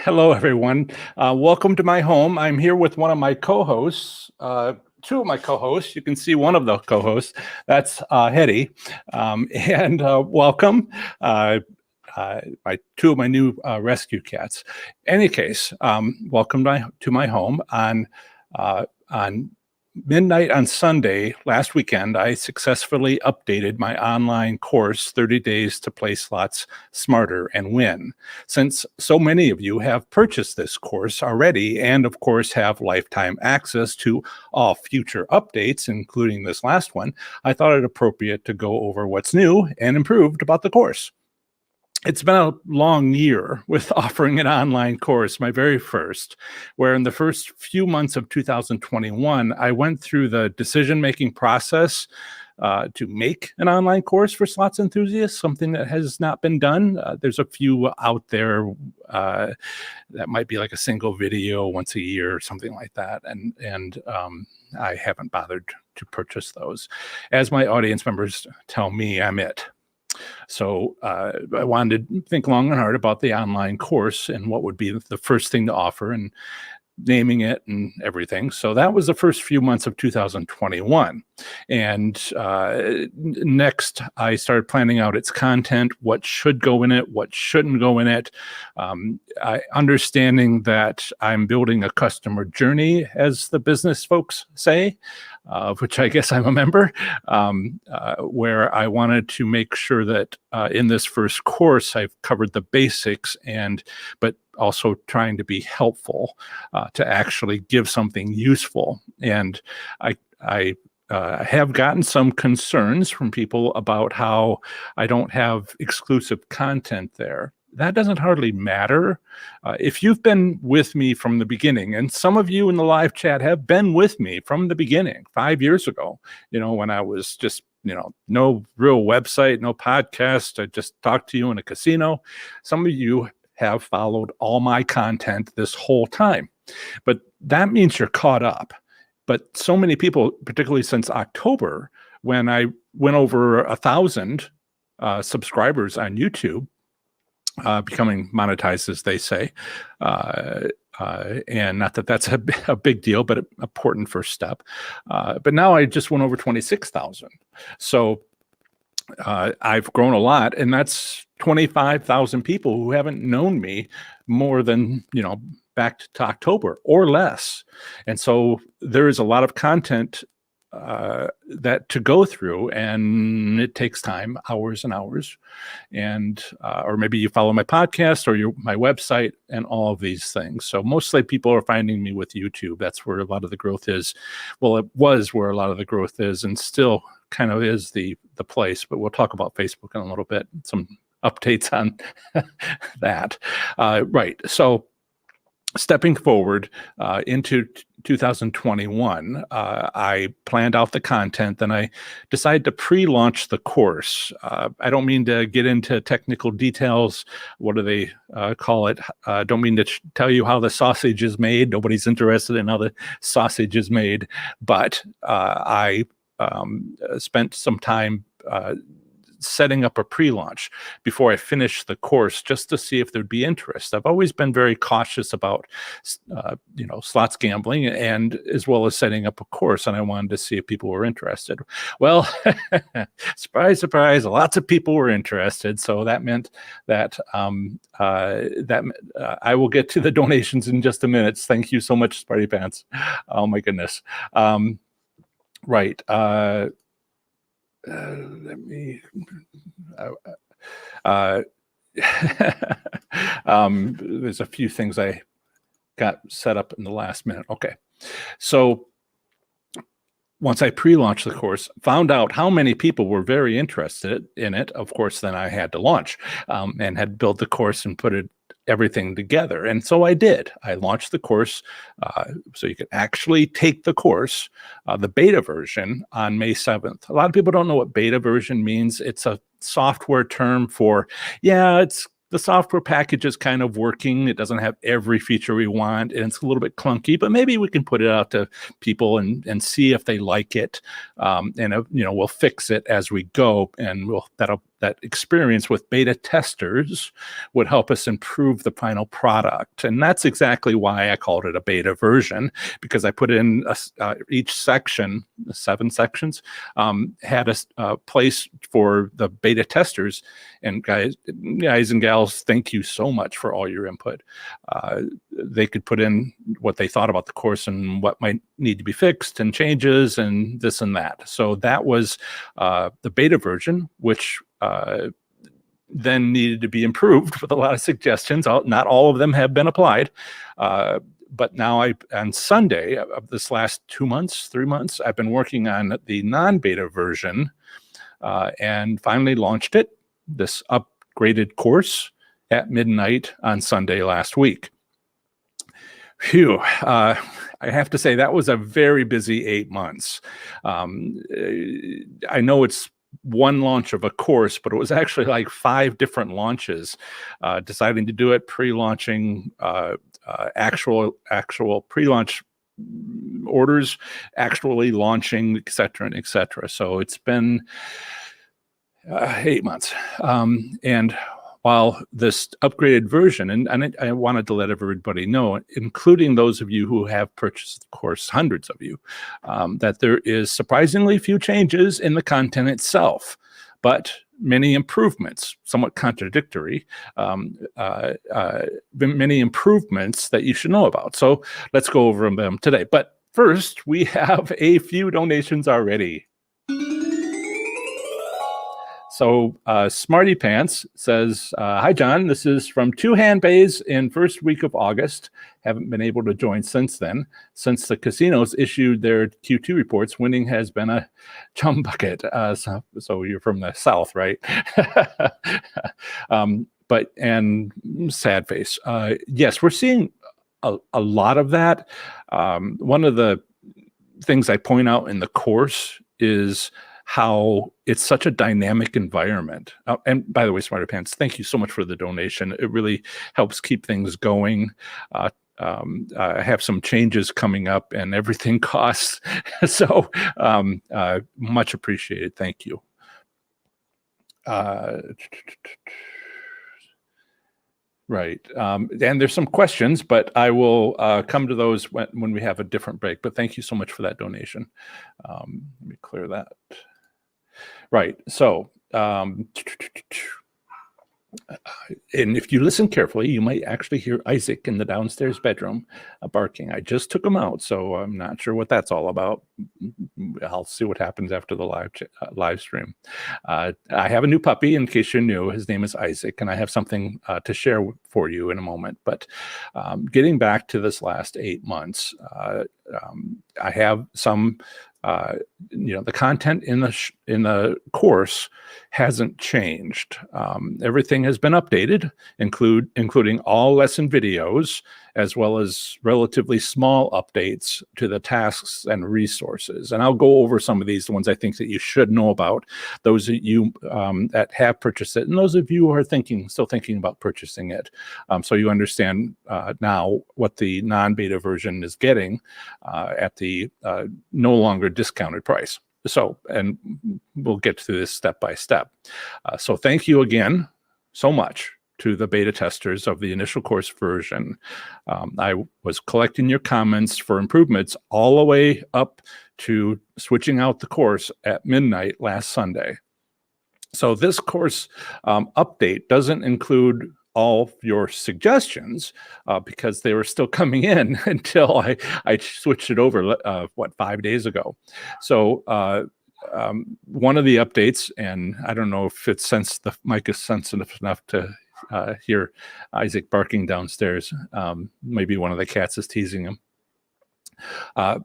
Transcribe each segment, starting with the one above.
Hello, everyone. Welcome to my home. I'm here with one of my co-hosts, two of my co-hosts. You can see one of the co-hosts. That's Hetty. And welcome. My two of my new rescue cats. Any case, welcome to my home. On midnight on Sunday last weekend, I successfully updated my online course, 30 Days to Play Slots Smarter and Win. Since so many of you have purchased this course already and, of course, have lifetime access to all future updates, including this last one, I thought it appropriate to go over what's new and improved about the course. It's been a long year with offering an online course, my very first, where in the first few months of 2021, I went through the decision-making process to make an online course for slots enthusiasts, something that has not been done. There's a few out there that might be like a single video once a year or something like that. And I haven't bothered to purchase those. As my audience members tell me, I'm it. So I wanted to think long and hard about the online course and what would be the first thing to offer and naming it and everything. So that was the first few months of 2021. And next, I started planning out its content, what should go in it, what shouldn't go in it. Understanding that I'm building a customer journey, as the business folks say, which I guess I'm a member, where I wanted to make sure that in this first course, I've covered the basics but also trying to be helpful to actually give something useful. And I have gotten some concerns from people about how I don't have exclusive content there. That doesn't hardly matter. If you've been with me from the beginning, and some of you in the live chat have been with me from the beginning, 5 years ago, when I was just, no real website, no podcast, I just talked to you in a casino. Some of you have followed all my content this whole time, but that means you're caught up. But so many people, particularly since October, when I went over 1,000 subscribers on YouTube, becoming monetized, as they say, and not that that's a big deal, but an important first step. But now I just went over 26,000. So I've grown a lot, and that's 25,000 people who haven't known me more than, back to October or less. And so there is a lot of content that to go through, and it takes time, hours and hours. And or maybe you follow my podcast or my website and all of these things. So mostly people are finding me with YouTube. That's where a lot of the growth is. Well, it was where a lot of the growth is, and still kind of is the place. But we'll talk about Facebook in a little bit, some updates on that. Right. So stepping forward into 2021, I planned out the content, and I decided to pre-launch the course. I don't mean to get into technical details. What do they call it? Don't mean to tell you how the sausage is made. Nobody's interested in how the sausage is made. But I spent some time setting up a pre-launch before I finished the course, just to see if there'd be interest. I've always been very cautious about, slots gambling, and as well as setting up a course, and I wanted to see if people were interested. Well, surprise, surprise, lots of people were interested. So that meant that I will get to the donations in just a minute. Thank you so much, Sparty Pants. Oh my goodness. Right. Let me. There's a few things I got set up in the last minute. Okay, so once I pre-launched the course, found out how many people were very interested in it. Of course, then I had to launch and had built the course and put everything together. And so I did. I launched the course so you could actually take the course, the beta version, on May 7th. A lot of people don't know what beta version means. It's a software term for, the software package is kind of working. It doesn't have every feature we want, and it's a little bit clunky, but maybe we can put it out to people and see if they like it. We'll fix it as we go, and that'll that experience with beta testers would help us improve the final product. And that's exactly why I called it a beta version, because I put in each section, 7 sections, had a place for the beta testers. And guys and gals, thank you so much for all your input. They could put in what they thought about the course and what might need to be fixed and changes and this and that. So that was the beta version, which then needed to be improved with a lot of suggestions. Not all of them have been applied. But now on Sunday of this last 3 months, I've been working on the non-beta version and finally launched it, this upgraded course, at midnight on Sunday last week. Phew. I have to say that was a very busy 8 months. I know it's one launch of a course, but it was actually like 5 different launches, deciding to do it, pre-launching, actual pre-launch orders, actually launching, et cetera, and et cetera. So it's been 8 months. And while this upgraded version, and I wanted to let everybody know, including those of you who have purchased the course, hundreds of you, that there is surprisingly few changes in the content itself, but many improvements, somewhat contradictory, many improvements that you should know about. So let's go over them today. But first, we have a few donations already. So Smarty Pants says, hi, John. This is from 2 hand bays in first week of August. Haven't been able to join since then. Since the casinos issued their Q2 reports, winning has been a chum bucket. So you're from the South, right? And sad face. Yes, we're seeing a lot of that. One of the things I point out in the course is how it's such a dynamic environment. And by the way, Smarty Pants, thank you so much for the donation. It really helps keep things going. I have some changes coming up and everything costs. So much appreciated. Thank you. Right. And there's some questions, but I will come to those when we have a different break. But thank you so much for that donation. Let me clear that. Right. So, and if you listen carefully, you might actually hear Isaac in the downstairs bedroom barking. I just took him out, so I'm not sure what that's all about. I'll see what happens after the live stream. I have a new puppy, in case you're new. His name is Isaac, and I have something to share for you in a moment. But getting back to this last 8 months, I have some. The content in the course hasn't changed. Everything has been updated, including all lesson videos, as well as relatively small updates to the tasks and resources. And I'll go over some of these, the ones I think that you should know about, those of you that have purchased it, and those of you who are still thinking about purchasing it. So you understand now what the non-beta version is getting at the no longer discounted price. So, and we'll get through this step by step. So thank you again so much to the beta testers of the initial course version. I was collecting your comments for improvements all the way up to switching out the course at midnight last Sunday. So this course update doesn't include all your suggestions because they were still coming in until I switched it over, 5 days ago. So one of the updates, and I don't know if the mic is sensitive enough to hear Isaac barking downstairs. Maybe one of the cats is teasing him.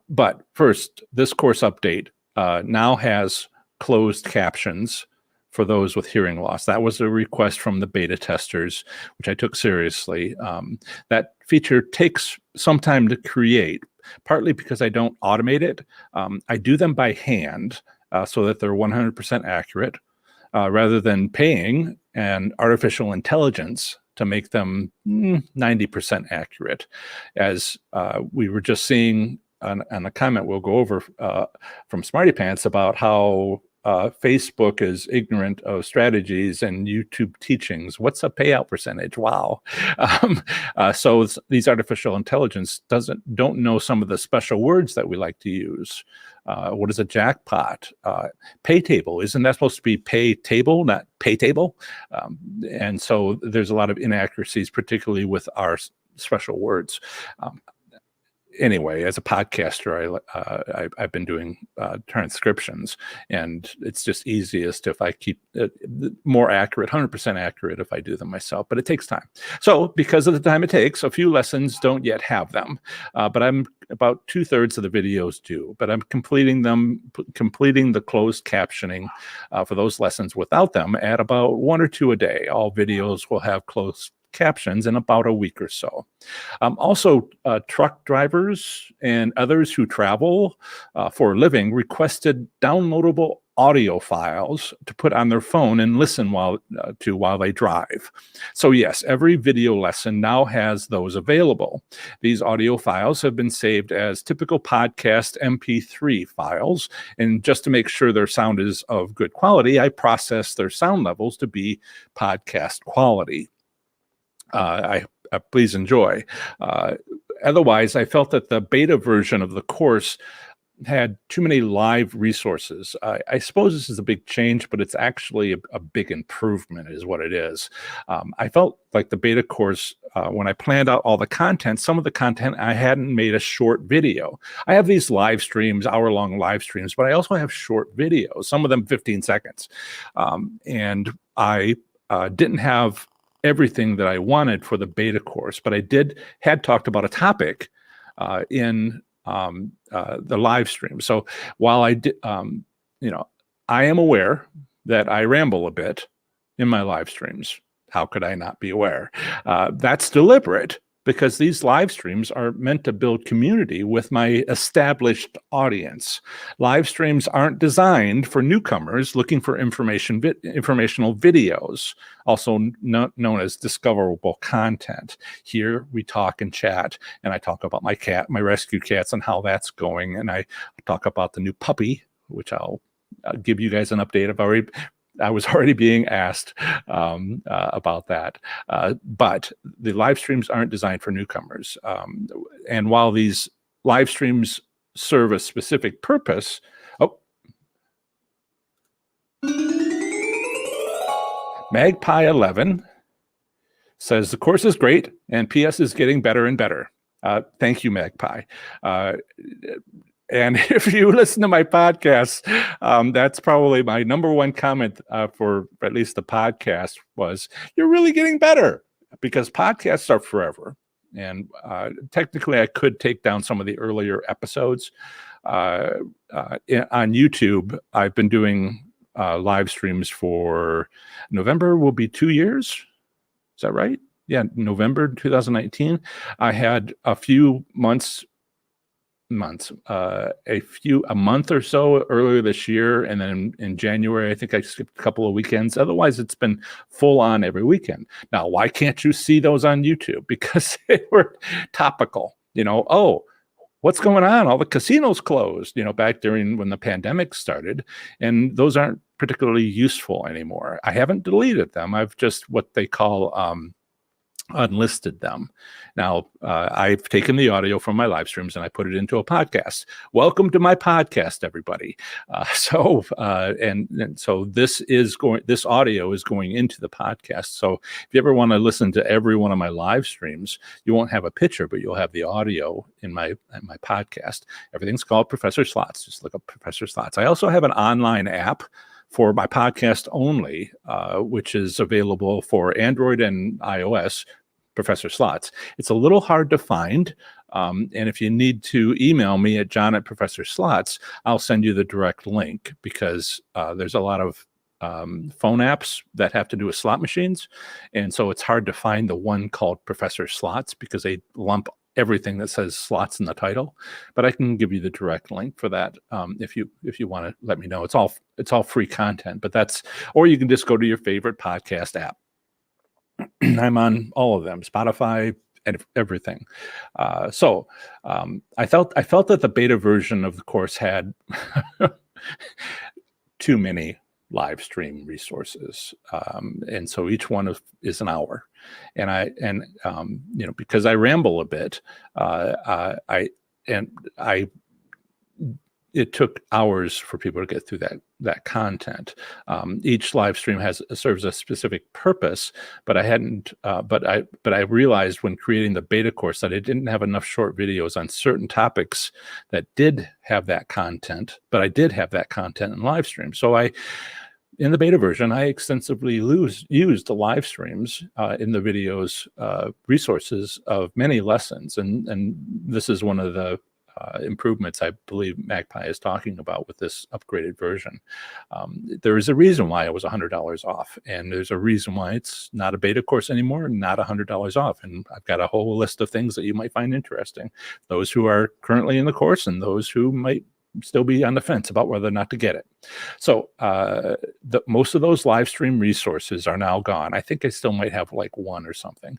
But first, this course update now has closed captions for those with hearing loss. That was a request from the beta testers, which I took seriously. That feature takes some time to create, partly because I don't automate it. I do them by hand so that they're 100% accurate, rather than paying an artificial intelligence to make them 90% accurate. As we were just seeing on a comment we'll go over from Smarty Pants about how Facebook is ignorant of strategies and YouTube teachings. What's a payout percentage? Wow. These artificial intelligence don't know some of the special words that we like to use. What is a jackpot? Pay table, isn't that supposed to be pay table, not pay table? And so there's a lot of inaccuracies, particularly with our special words. Anyway, as a podcaster, I've been doing transcriptions, and it's just easiest if I keep it more accurate, 100% accurate if I do them myself, but it takes time. So because of the time it takes, a few lessons don't yet have them, but I'm about 2/3 of the videos do, but I'm completing the closed captioning for those lessons without them at about 1 or 2 a day. All videos will have closed captions in about a week or so. Also, truck drivers and others who travel for a living requested downloadable audio files to put on their phone and listen while they drive. So yes, every video lesson now has those available. These audio files have been saved as typical podcast MP3 files, and just to make sure their sound is of good quality, I process their sound levels to be podcast quality. Please enjoy. Otherwise, I felt that the beta version of the course had too many live resources. I suppose this is a big change, but it's actually a big improvement is what it is. I felt like the beta course, when I planned out all the content, some of the content I hadn't made a short video. I have these live streams, hour-long live streams, but I also have short videos, some of them 15 seconds. And I didn't have everything that I wanted for the beta course, but I had talked about a topic in the live stream. So while I did, I am aware that I ramble a bit in my live streams. How could I not be aware? That's deliberate, because these live streams are meant to build community with my established audience. Live streams aren't designed for newcomers looking for informational videos, also known as discoverable content. Here we talk and chat, and I talk about my rescue cats and how that's going, and I talk about the new puppy, which I'll give you guys an update. I was already being asked about that. But the live streams aren't designed for newcomers. And while these live streams serve a specific purpose, Magpie 11 says the course is great and PS is getting better and better. Thank you, Magpie. And if you listen to my podcast, that's probably my number one comment for at least the podcast was, you're really getting better, because podcasts are forever. And technically, I could take down some of the earlier episodes. On YouTube, I've been doing live streams for November will be 2 years. Is that right? Yeah, November 2019. I had a few a month or so earlier this year, and then in January I think I skipped a couple of weekends. Otherwise it's been full on every weekend. Now, why can't you see those on YouTube? Because they were topical. What's going on? All the casinos closed, back during when the pandemic started, and those aren't particularly useful anymore. I haven't deleted them. I've just what they call unlisted them. Now, I've taken the audio from my live streams and I put it into a podcast. Welcome to my podcast, everybody. So this audio is going into the podcast. So if you ever want to listen to every one of my live streams, you won't have a picture, but you'll have the audio in my podcast. Everything's called Professor Slots. Just look up Professor Slots. I also have an online app for my podcast only, which is available for Android and iOS, Professor Slots. It's a little hard to find. And if you need to email me at john@professorslots, I'll send you the direct link, because there's a lot of phone apps that have to do with slot machines. And so it's hard to find the one called Professor Slots, because they lump everything that says slots in the title. But I can give you the direct link for that if you want to let me know. It's all free content, but or you can just go to your favorite podcast app. I'm on all of them, Spotify and everything. So I felt that the beta version of the course had too many live stream resources. And so each one is an hour. And because I ramble a bit, it took hours for people to get through that content. Each live stream serves a specific purpose, but I realized when creating the beta course that I didn't have enough short videos on certain topics that did have that content, but I did have that content in live stream. So in the beta version, I extensively used the live streams in the videos resources of many lessons, and this is one of the improvements I believe Magpie is talking about with this upgraded version. There is a reason why it was $100 off, and there's a reason why it's not a beta course anymore, not $100 off. And I've got a whole list of things that you might find interesting. Those who are currently in the course and those who might still be on the fence about whether or not to get it. So most of those live stream resources are now gone. I think I still might have like one or something.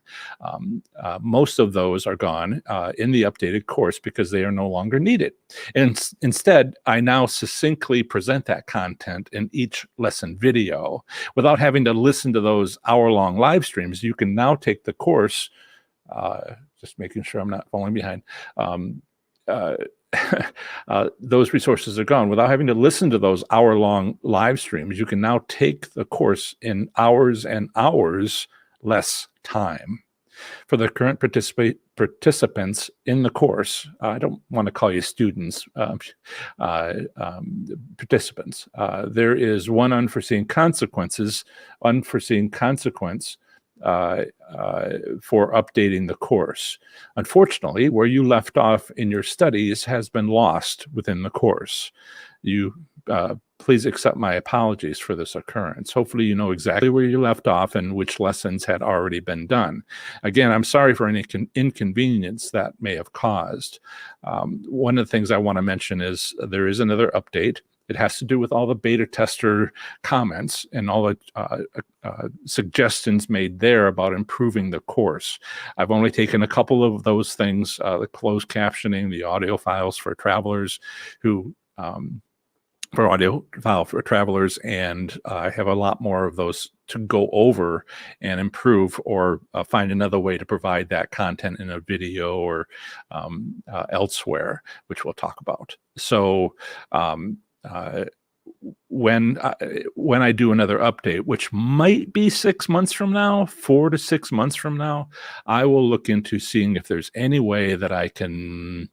Most of those are gone in the updated course because they are no longer needed. And instead, I now succinctly present that content in each lesson video. Without having to listen to those hour-long live streams, you can now take the course, just making sure I'm not falling behind, those resources are gone. Without having to listen to those hour-long live streams, you can now take the course in hours and hours less time. For the current participants in the course, I don't want to call you students, participants, there is one unforeseen consequence for updating the course. Unfortunately, where you left off in your studies has been lost within the course. Please accept my apologies for this occurrence. Hopefully you know exactly where you left off and which lessons had already been done. Again, I'm sorry for any inconvenience that may have caused. One of the things I want to mention is there is another update. It has to do with all the beta tester comments and all the suggestions made there about improving the course. I've only taken a couple of those things, the closed captioning, the audio files for travelers and I have a lot more of those to go over and improve or find another way to provide that content in a video or elsewhere, which we'll talk about. So when I do another update, which might be 6 months from now, 4 to 6 months from now, I will look into seeing if there's any way that I can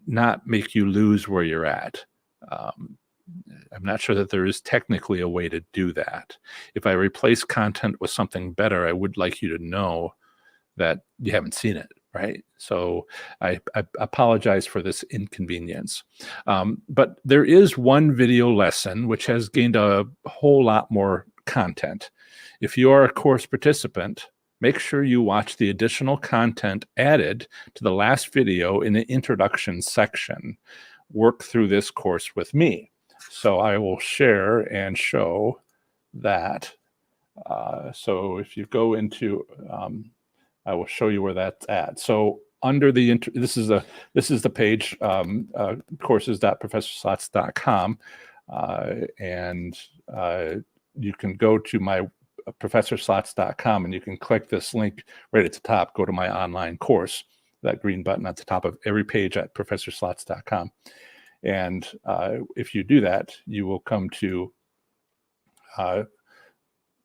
not make you lose where you're at. I'm not sure that there is technically a way to do that. If I replace content with something better, I would like you to know that you haven't seen it, right? So I apologize for this inconvenience. But there is one video lesson which has gained a whole lot more content. If you are a course participant, make sure you watch the additional content added to the last video in the introduction section. Work through this course with me. So I will share and show that. So if you go into, I will show you where that's at. So under the, this is the page, courses.professorslots.com. And you can go to my professorslots.com and you can click this link right at the top, go to my online course, that green button at the top of every page at professorslots.com. And if you do that, you will come to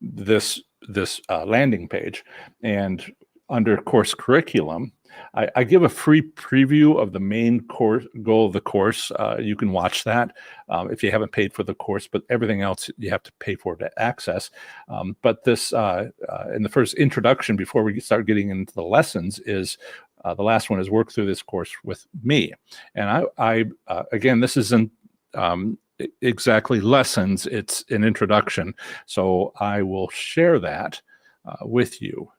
this landing page. And under course curriculum, I give a free preview of the main course goal of the course. You can watch that if you haven't paid for the course, but everything else you have to pay for to access. But this, in the first introduction, before we start getting into the lessons, is the last one is work through this course with me. And I again, this isn't exactly lessons, it's an introduction. So I will share that with you.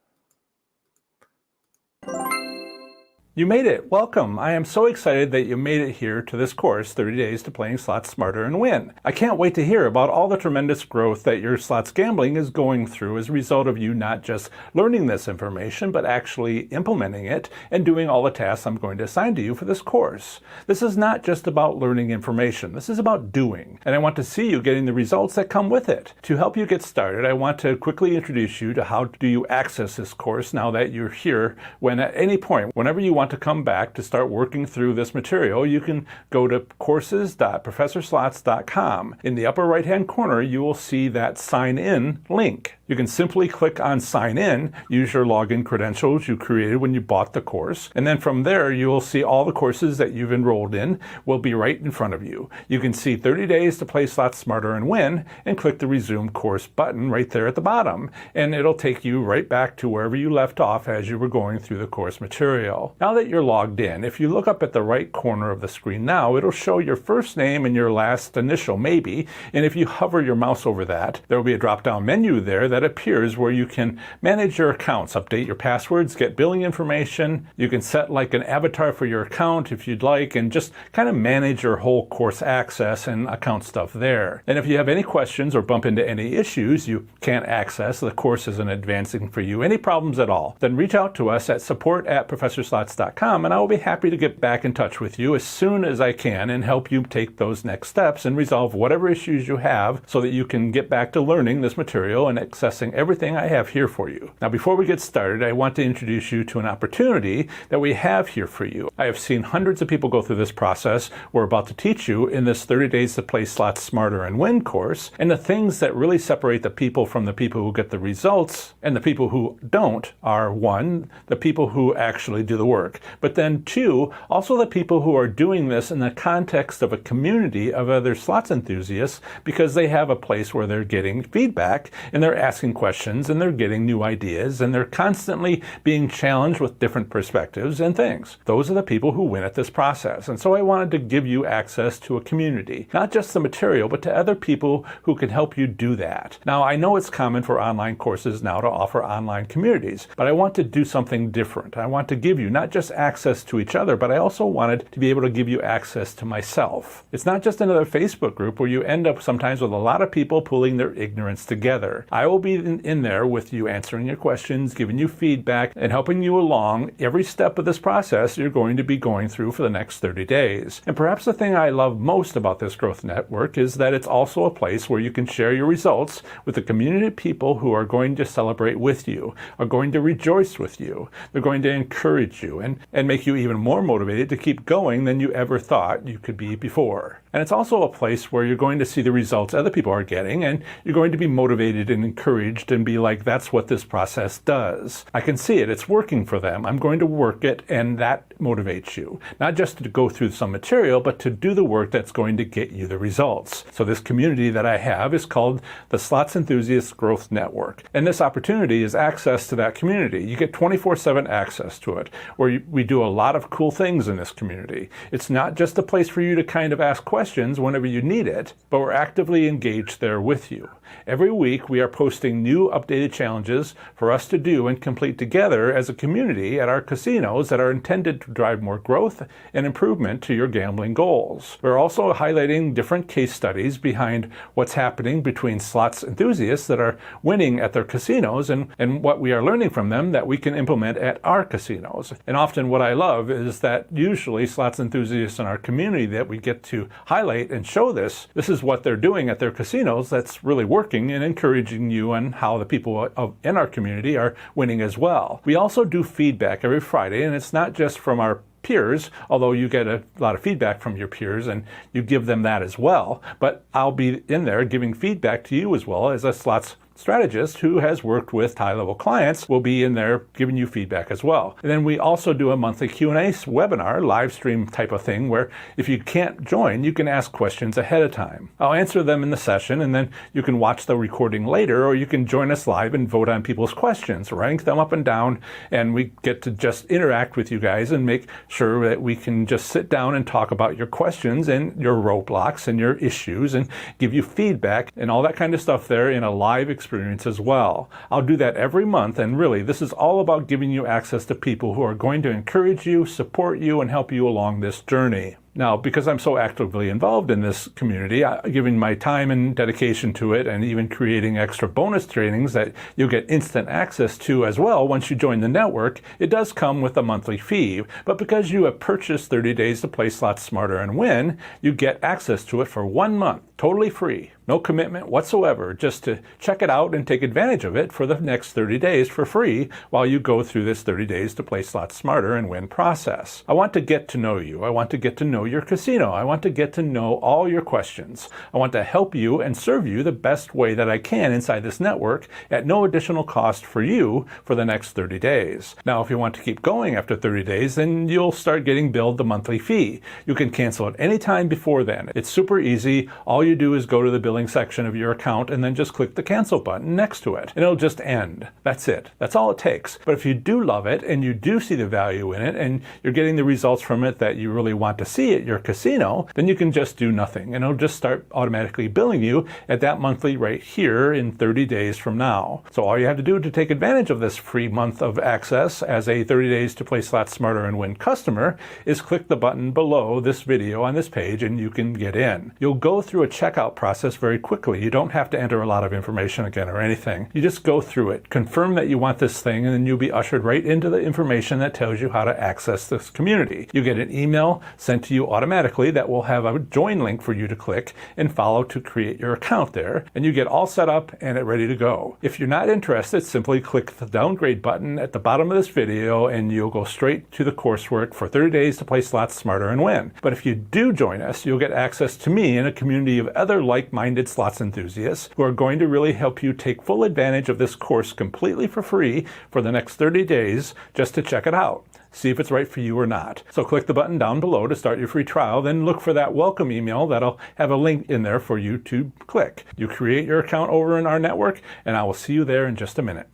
You made it. Welcome. I am so excited that you made it here to this course, 30 Days to Playing Slots Smarter and Win. I can't wait to hear about all the tremendous growth that your slots gambling is going through as a result of you not just learning this information, but actually implementing it and doing all the tasks I'm going to assign to you for this course. This is not just about learning information. This is about doing. And I want to see you getting the results that come with it. To help you get started, I want to quickly introduce you to how do you access this course now that you're here. When at any point, whenever you want to come back to start working through this material, you can go to courses.professorslots.com. In the upper right hand corner, you will see that sign in link. You can simply click on sign in, use your login credentials you created when you bought the course, and then from there you will see all the courses that you've enrolled in will be right in front of you. You can see 30 Days to Play Slots Smarter and Win and click the resume course button right there at the bottom, and it'll take you right back to wherever you left off as you were going through the course material. Now that you're logged in, if you look up at the right corner of the screen now, it'll show your first name and your last initial maybe, and if you hover your mouse over that, there will be a drop-down menu there that appears where you can manage your accounts, update your passwords, get billing information. You can set like an avatar for your account if you'd like, and just kind of manage your whole course access and account stuff there. And if you have any questions or bump into any issues you can't access, the course isn't advancing for you, any problems at all, then reach out to us at support@professorslots.com and I will be happy to get back in touch with you as soon as I can and help you take those next steps and resolve whatever issues you have so that you can get back to learning this material and accessing everything I have here for you. Now, before we get started, I want to introduce you to an opportunity that we have here for you. I have seen hundreds of people go through this process we're about to teach you in this 30 Days to Play Slots Smarter and Win course, and the things that really separate the people from the people who get the results and the people who don't are, one, the people who actually do the work, but then two, also the people who are doing this in the context of a community of other slots enthusiasts because they have a place where they're getting feedback and they're asking questions and they're getting new ideas and they're constantly being challenged with different perspectives and things. Those are the people who win at this process. And so I wanted to give you access to a community, not just the material, but to other people who can help you do that. Now, I know it's common for online courses now to offer online communities, but I want to do something different. I want to give you not just access to each other, but I also wanted to be able to give you access to myself. It's not just another Facebook group where you end up sometimes with a lot of people pulling their ignorance together. I will be in there with you answering your questions, giving you feedback, and helping you along every step of this process you're going to be going through for the next 30 days. And perhaps the thing I love most about this growth network is that it's also a place where you can share your results with a community of people who are going to celebrate with you, are going to rejoice with you. They're going to encourage you and make you even more motivated to keep going than you ever thought you could be before. And it's also a place where you're going to see the results other people are getting, and you're going to be motivated and encouraged and be like, that's what this process does. I can see it. It's working for them. I'm going to work it, and that motivates you. Not just to go through some material, but to do the work that's going to get you the results. So this community that I have is called the Slots Enthusiast Growth Network. And this opportunity is access to that community. You get 24/7 access to it, where we do a lot of cool things in this community. It's not just a place for you to kind of ask questions whenever you need it, but we're actively engaged there with you. Every week we are posting new updated challenges for us to do and complete together as a community at our casinos that are intended to drive more growth and improvement to your gambling goals. We're also highlighting different case studies behind what's happening between slots enthusiasts that are winning at their casinos and what we are learning from them that we can implement at our casinos. And often what I love is that usually slots enthusiasts in our community that we get to highlight and show this is what they're doing at their casinos that's really working and encouraging you on how the people in our community are winning as well. We also do feedback every Friday, and it's not just from our peers, although you get a lot of feedback from your peers and you give them that as well. But I'll be in there giving feedback to you as well as a slots strategist who has worked with high-level clients will be in there giving you feedback as well. And then we also do a monthly Q&A webinar, live stream type of thing, where if you can't join, you can ask questions ahead of time. I'll answer them in the session, and then you can watch the recording later, or you can join us live and vote on people's questions, rank them up and down, and we get to just interact with you guys and make sure that we can just sit down and talk about your questions and your roadblocks and your issues and give you feedback and all that kind of stuff there in a live experience experience as well. I'll do that every month, and really, this is all about giving you access to people who are going to encourage you, support you, and help you along this journey. Now, because I'm so actively involved in this community, giving my time and dedication to it, and even creating extra bonus trainings that you'll get instant access to as well once you join the network, it does come with a monthly fee. But because you have purchased 30 days to play Slots Smarter and Win, you get access to it for 1 month, totally free. No commitment whatsoever, just to check it out and take advantage of it for the next 30 days for free while you go through this 30 days to play Slots Smarter and Win process. I want to get to know you. I want to get to know your casino. I want to get to know all your questions. I want to help you and serve you the best way that I can inside this network at no additional cost for you for the next 30 days. Now, if you want to keep going after 30 days, then you'll start getting billed the monthly fee. You can cancel at any time before then. It's super easy. All you do is go to the billing section of your account and then just click the cancel button next to it, and it'll just end. That's it. That's all it takes. But if you do love it and you do see the value in it and you're getting the results from it that you really want to see at your casino, then you can just do nothing, and it'll just start automatically billing you at that monthly rate here in 30 days from now. So all you have to do to take advantage of this free month of access as a 30 days to play Slots Smarter and Win customer is click the button below this video on this page and you can get in. You'll go through a checkout process very quickly. You don't have to enter a lot of information again or anything. You just go through it, confirm that you want this thing, and then you'll be ushered right into the information that tells you how to access this community. You get an email sent to you automatically that will have a join link for you to click and follow to create your account there, and you get all set up and ready to go. If you're not interested, simply click the downgrade button at the bottom of this video and you'll go straight to the coursework for 30 days to play Slots Smarter and Win. But if you do join us, you'll get access to me and a community of other like-minded slots enthusiasts who are going to really help you take full advantage of this course completely for free for the next 30 days just to check it out. See if it's right for you or not. So click the button down below to start your free trial, then look for that welcome email that'll have a link in there for you to click. You create your account over in our network, and I will see you there in just a minute.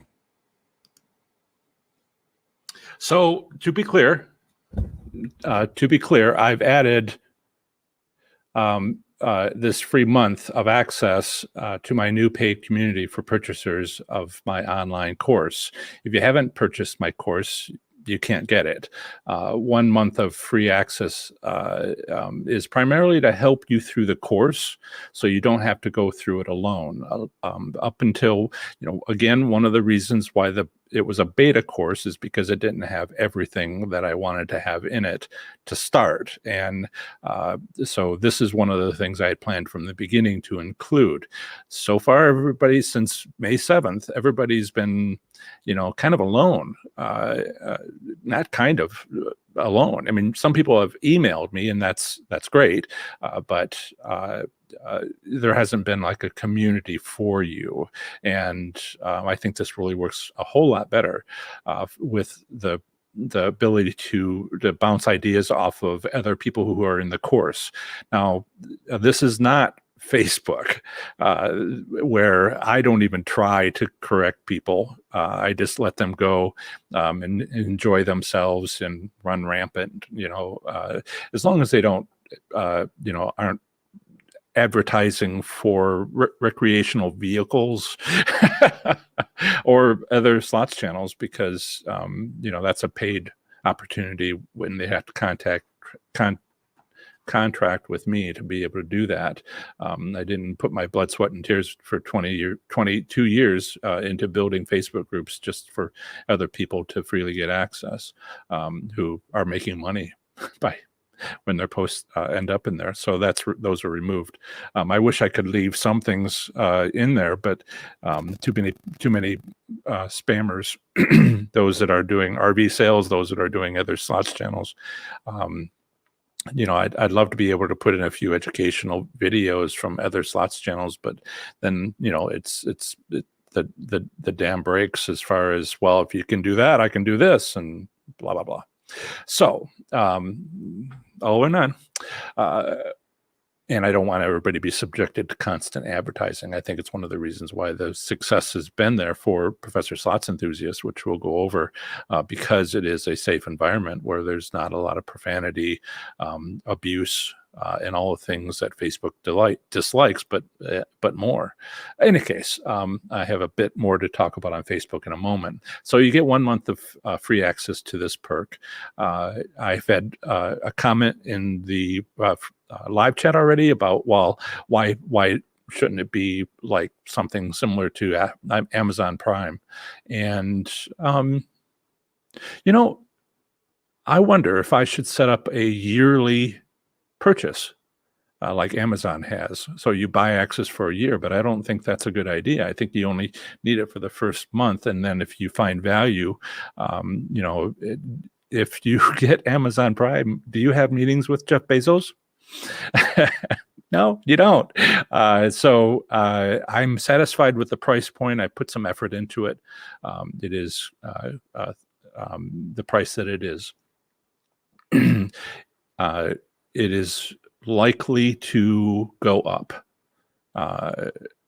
So to be clear, I've added this free month of access to my new paid community for purchasers of my online course. If you haven't purchased my course, you can't get it. 1 month of free access is primarily to help you through the course, so you don't have to go through it alone. Up until, again, one of the reasons why it was a beta course is because it didn't have everything that I wanted to have in it to start. And so this is one of the things I had planned from the beginning to include. So far, everybody since May 7th, everybody's been, kind of alone, not kind of alone. I mean, some people have emailed me, and that's great, but there hasn't been like a community for you. And I think this really works a whole lot better with the ability to bounce ideas off of other people who are in the course. Now, this is not Facebook, where I don't even try to correct people. I just let them go and enjoy themselves and run rampant, as long as they don't, aren't advertising for recreational vehicles or other slots channels, because, that's a paid opportunity when they have to contract with me to be able to do that. I didn't put my blood, sweat, and tears for 22 years into building Facebook groups just for other people to freely get access, who are making money by when their posts end up in there. So those are removed. I wish I could leave some things in there, but too many spammers, those that are doing RV sales, those that are doing other slots channels. I'd love to be able to put in a few educational videos from other slots channels, but then, it's the dam breaks as far as, well, if you can do that, I can do this, and blah, blah, blah. So, all or none. And I don't want everybody to be subjected to constant advertising. I think it's one of the reasons why the success has been there for Professor Slots Enthusiasts, which we'll go over, because it is a safe environment where there's not a lot of profanity, abuse, and all the things that Facebook dislikes, but more. In any case, I have a bit more to talk about on Facebook in a moment. So you get 1 month of free access to this perk. I've had a comment in the live chat already about, well, why shouldn't it be like something similar to Amazon Prime? And I wonder if I should set up a yearly purchase like Amazon has. So you buy access for a year, but I don't think that's a good idea. I think you only need it for the first month. And then if you find value, if you get Amazon Prime, do you have meetings with Jeff Bezos? No, you don't. So I'm satisfied with the price point. I put some effort into it. It is the price that it is. It is likely to go up,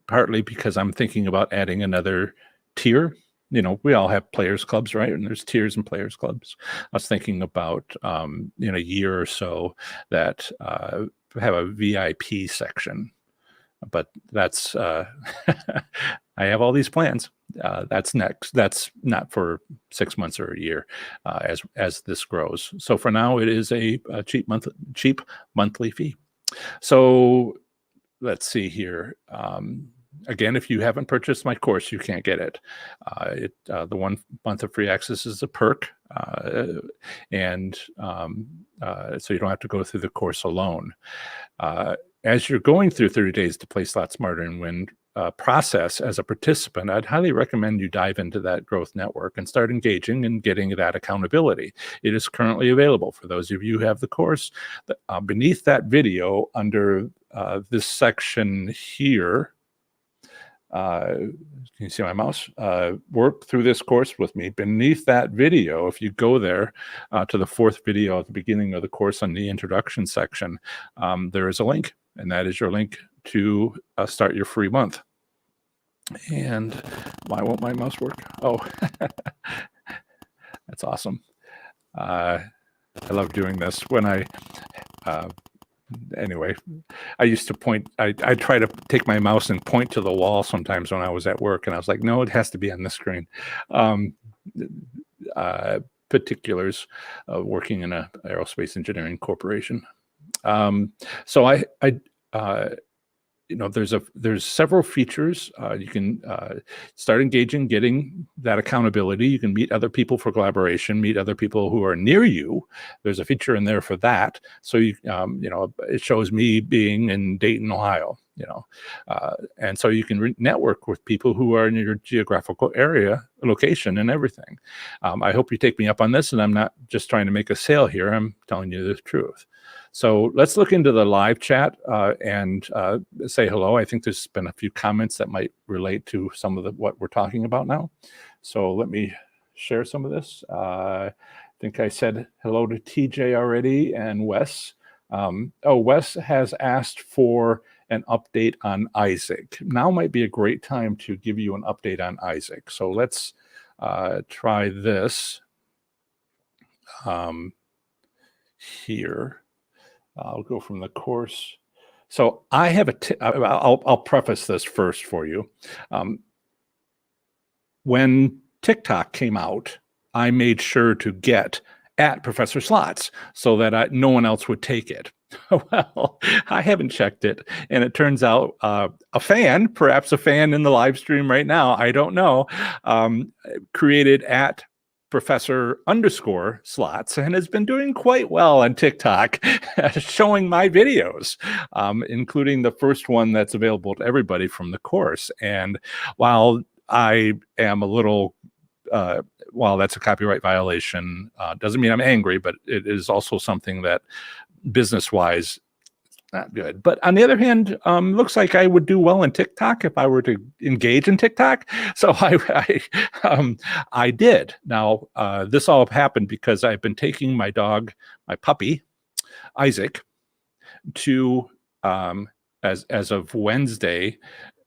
partly because I'm thinking about adding another tier. We all have players clubs, right? And there's tiers and players clubs. I was thinking about in a year or so that have a VIP section, but that's I have all these plans. That's next. That's not for 6 months or a year as this grows. So for now, it is a cheap monthly fee. So let's see here. Again, if you haven't purchased my course, you can't get it. The 1 month of free access is a perk, and so you don't have to go through the course alone. As you're going through 30 days to play Slot Smarter and Win process as a participant, I'd highly recommend you dive into that growth network and start engaging and getting that accountability. It is currently available for those of you who have the course. Beneath that video, under this section here, can you see my mouse? Work through this course with me. Beneath that video, if you go there to the 4th video at the beginning of the course on the introduction section, there is a link, and that is your link to start your free month. And why won't my mouse work? Oh, that's awesome. I love doing this. When anyway, I used to point, I try to take my mouse and point to the wall sometimes when I was at work, and I was like, no, it has to be on the screen. Particulars of working in a aerospace engineering corporation. So there's several features. You can start engaging, getting that accountability. You can meet other people for collaboration, meet other people who are near you. There's a feature in there for that. So it shows me being in Dayton, Ohio. And so you can network with people who are in your geographical area, location, and everything. I hope you take me up on this, and I'm not just trying to make a sale here. I'm telling you the truth. So let's look into the live chat and say hello. I think there's been a few comments that might relate to some of what we're talking about now. So let me share some of this. I think I said hello to TJ already and Wes. Wes has asked for an update on Isaac. Now might be a great time to give you an update on Isaac. So let's try this here. I'll go from the course. So I have I'll preface this first for you. When TikTok came out, I made sure to get at Professor Slots so that no one else would take it. Well, I haven't checked it, and it turns out perhaps a fan in the live stream right now, I don't know, created at Professor_Slots and has been doing quite well on TikTok, showing my videos, including the first one that's available to everybody from the course. And while I am a little, while that's a copyright violation, doesn't mean I'm angry, but it is also something that business-wise, not good. But on the other hand, looks like I would do well in TikTok if I were to engage in TikTok. So I did. Now, this all happened because I've been taking my dog, my puppy, Isaac, to, as of Wednesday,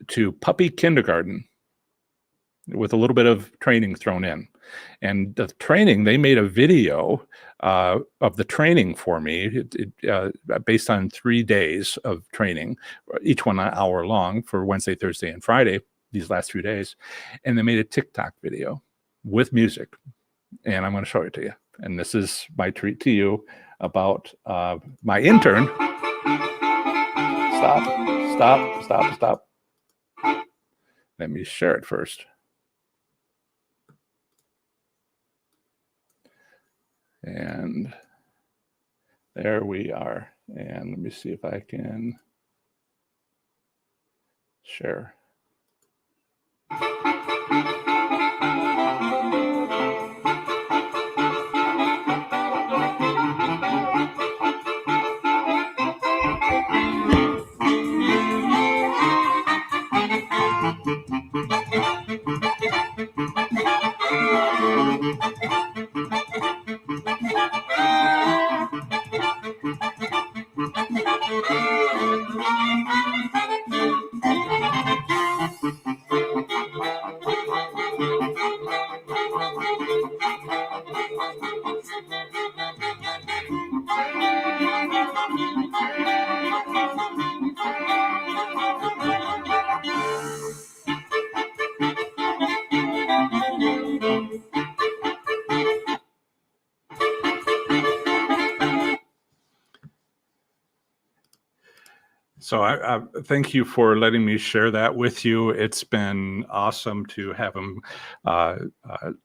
to puppy kindergarten. with a little bit of training thrown in. And the training, they made a video of the training for me, based on 3 days of training, each one an hour long for Wednesday, Thursday, and Friday, these last 3 days. And they made a TikTok video with music. And I'm going to show it to you. And this is my treat to you about my intern. Stop. Let me share it first. And there we are. And let me see if I can share. So I thank you for letting me share that with you. It's been awesome to have him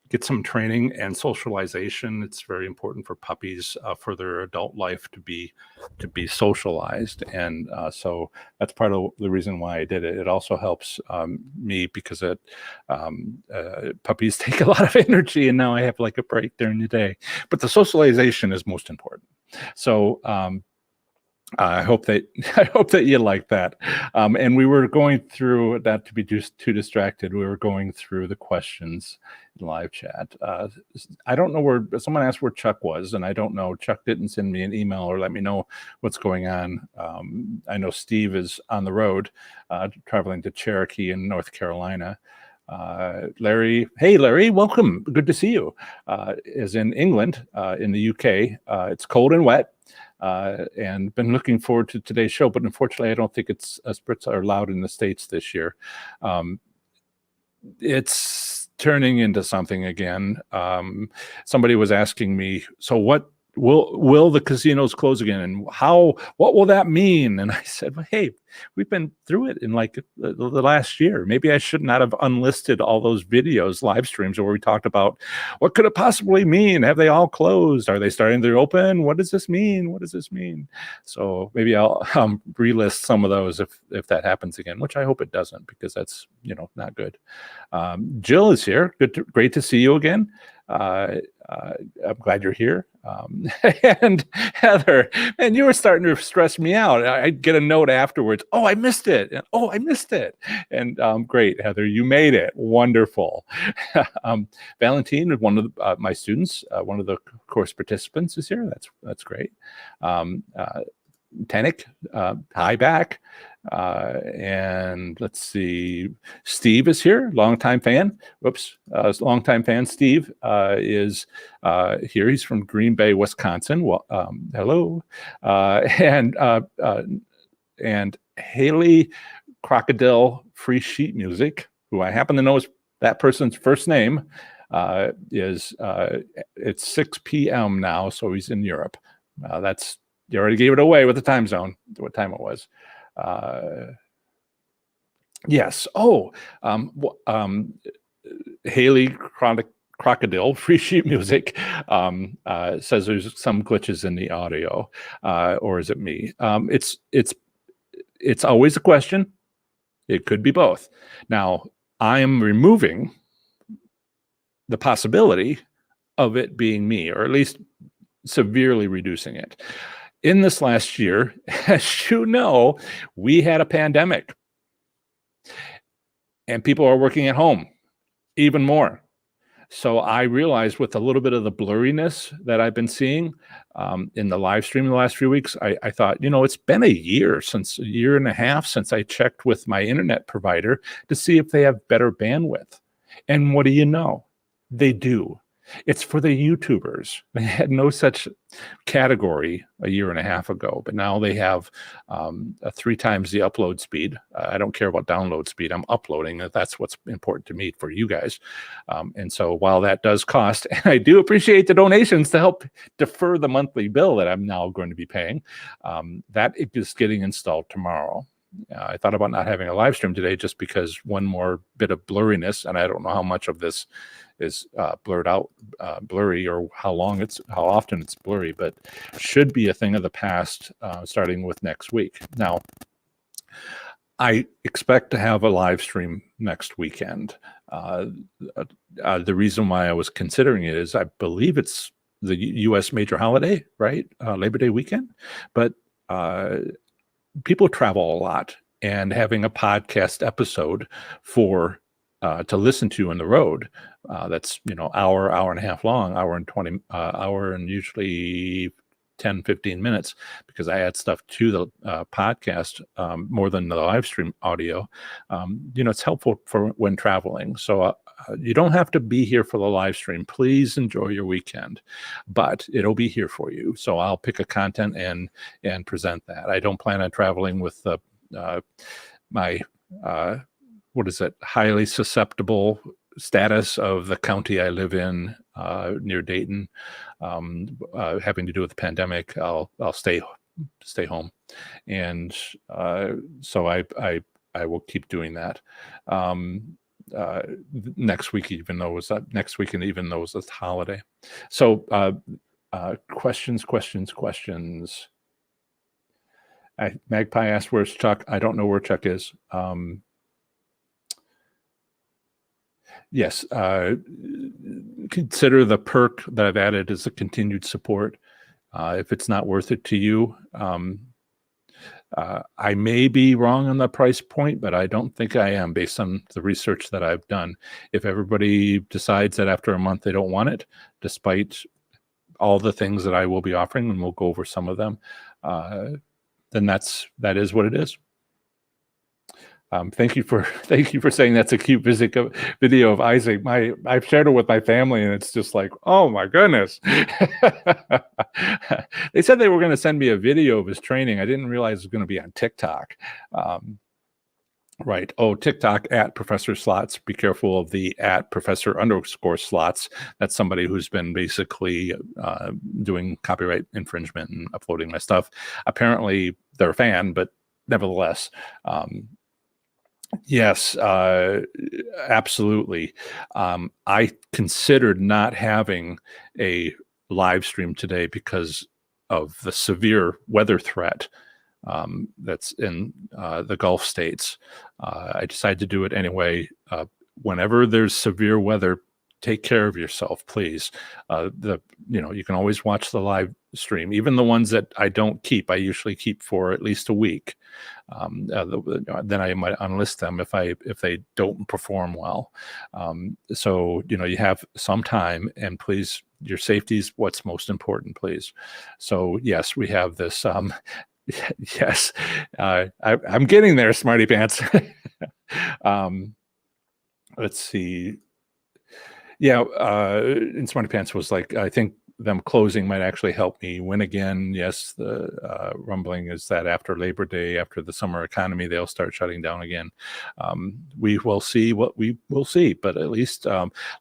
get some training and socialization. It's very important for puppies for their adult life to be socialized, and so that's part of the reason why I did it. It also helps me because puppies take a lot of energy, and now I have like a break during the day. But the socialization is most important. So. I hope that you like that. And we were going through that, to be just too distracted. We were going through the questions in live chat. I don't know where someone asked where Chuck was, and I don't know. Chuck didn't send me an email or let me know what's going on. I know Steve is on the road, traveling to Cherokee in North Carolina. Larry, hey Larry, welcome. Good to see you. Is in England, in the UK. It's cold and wet. And been looking forward to today's show, but unfortunately, I don't think spritz are allowed in the States this year. It's turning into something again. Somebody was asking me, so what will the casinos close again, and what will that mean? And I said, well, hey, we've been through it in like the last year. Maybe I should not have unlisted all those videos, live streams, where we talked about what could it possibly mean? Have they all closed? Are they starting to open? What does this mean? What does this mean? So maybe I'll relist some of those if that happens again, which I hope it doesn't, because that's not good. Jill is here. Great to see you again. I'm glad you're here. And Heather, and you were starting to stress me out. I'd get a note afterwards. Oh, I missed it. Oh, I missed it. And great, Heather, you made it. Wonderful. Valentine, one of my students, one of the course participants, is here. That's great. Tanik, hi back. And let's see, Steve is here, longtime fan. Longtime fan. Steve is here. He's from Green Bay, Wisconsin. Well, hello. And Haley Crocodile Free Sheet Music, who I happen to know is that person's first name, it's 6 p.m. now, so he's in Europe. You already gave it away with the time zone, what time it was. Yes. Oh, Haley Crocodile Free Sheet Music says there's some glitches in the audio, or is it me? It's always a question. It could be both. Now, I am removing the possibility of it being me, or at least severely reducing it. In this last year, as you know, we had a pandemic, and people are working at home even more. So I realized, with a little bit of the blurriness that I've been seeing in the live stream in the last few weeks, I thought, it's been a year and a half since I checked with my internet provider to see if they have better bandwidth. And what do you know? They do. It's for the YouTubers. They had no such category a year and a half ago, but now they have 3 times the upload speed. I don't care about download speed. I'm uploading. That's what's important to me for you guys. And so while that does cost, and I do appreciate the donations to help defer the monthly bill that I'm now going to be paying, that is getting installed tomorrow. I thought about not having a live stream today just because one more bit of blurriness, and I don't know how much of this is blurry, or how often it's blurry, but should be a thing of the past starting with next week. Now, I expect to have a live stream next weekend. The reason why I was considering it is I believe it's the U.S. major holiday, right? Labor Day weekend, but people travel a lot, and having a podcast episode for to listen to on the road that's hour and a half long, hour and usually 10-15 minutes, because I add stuff to the podcast more than the live stream audio. It's helpful for when traveling. So you don't have to be here for the live stream. Please enjoy your weekend, but it'll be here for you. So I'll pick a content and present that. I don't plan on traveling with my highly susceptible status of the county I live in near Dayton, having to do with the pandemic. I'll stay home, and so I will keep doing that. Next week, even though it was a holiday. So questions. Magpie asked, where's Chuck? I don't know where Chuck is. Yes, consider the perk that I've added as a continued support. If it's not worth it to you, I may be wrong on the price point, but I don't think I am based on the research that I've done. If everybody decides that after a month they don't want it, despite all the things that I will be offering, and we'll go over some of them, then that is what it is. Thank you for saying that's a cute video of Isaac. I've shared it with my family, and it's just like, oh my goodness. They said they were going to send me a video of his training. I didn't realize it was going to be on TikTok. Right. Oh, TikTok at Professor Slots. Be careful of the at Professor_Slots. That's somebody who's been basically doing copyright infringement and uploading my stuff. Apparently they're a fan, but nevertheless, yes, absolutely. I considered not having a live stream today because of the severe weather threat that's in the Gulf states. I decided to do it anyway. Whenever there's severe weather, take care of yourself, please. You can always watch the live stream, even the ones that I don't keep. I usually keep for at least a week. Then I might unlist them if they don't perform well. So you have some time, and please, your safety is what's most important, please. So yes, we have this. Yes, I'm getting there, Smarty Pants. Let's see. Yeah, and Smarty Pants was like, I think them closing might actually help me win again. Yes, the rumbling is that after Labor Day, after the summer economy, they'll start shutting down again. We will see what we will see, but at least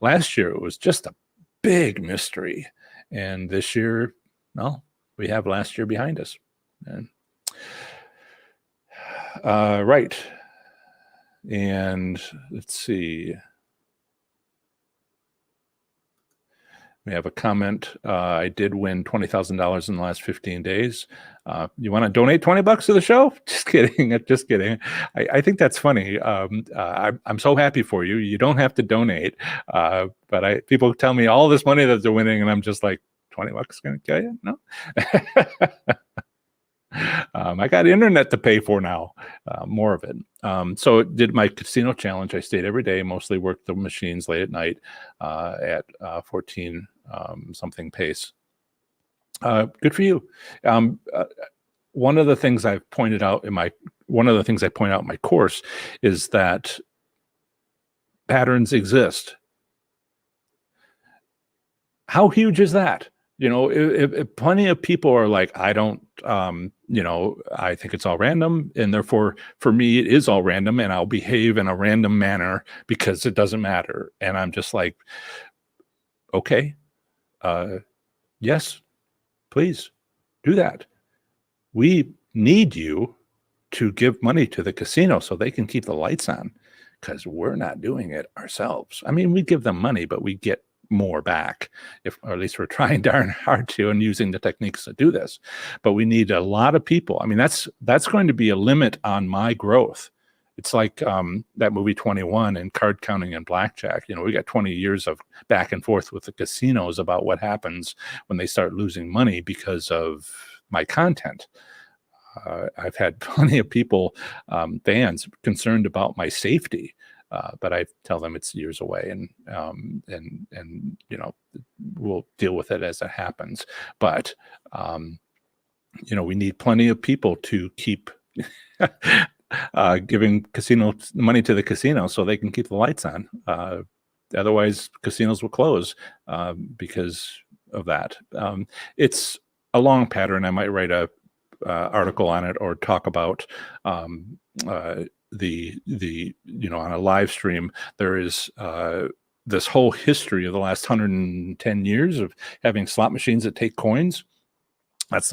last year it was just a big mystery, and this year, well, we have last year behind us. And right, and let's see. We have a comment. I did win $20,000 in the last 15 days. You want to donate $20 to the show? Just kidding. Just kidding. I think that's funny. I'm so happy for you. You don't have to donate. But people tell me all this money that they're winning, and I'm just like, $20 going to kill you? No. I got internet to pay for now, more of it. So did my casino challenge. I stayed every day, mostly worked the machines late at night at 14 something pace. Good for you. One of the things I point out in my course is that patterns exist. How huge is that? If plenty of people are like, I don't, I think it's all random, and therefore for me it is all random, and I'll behave in a random manner because it doesn't matter. And I'm just like, okay, yes, please do that. We need you to give money to the casino so they can keep the lights on, because we're not doing it ourselves. I mean, we give them money, but we get more back, or at least we're trying darn hard to, and using the techniques to do this. But we need a lot of people. I mean, that's going to be a limit on my growth. It's like that movie 21 and card counting and blackjack. We got 20 years of back and forth with the casinos about what happens when they start losing money because of my content. I've had plenty of people, fans, concerned about my safety, but I tell them it's years away, and we'll deal with it as it happens. But we need plenty of people to keep giving money to the casino so they can keep the lights on. Otherwise, casinos will close because of that. It's a long pattern. I might write a article on it, or talk about the on a live stream. There is this whole history of the last 110 years of having slot machines that take coins. That's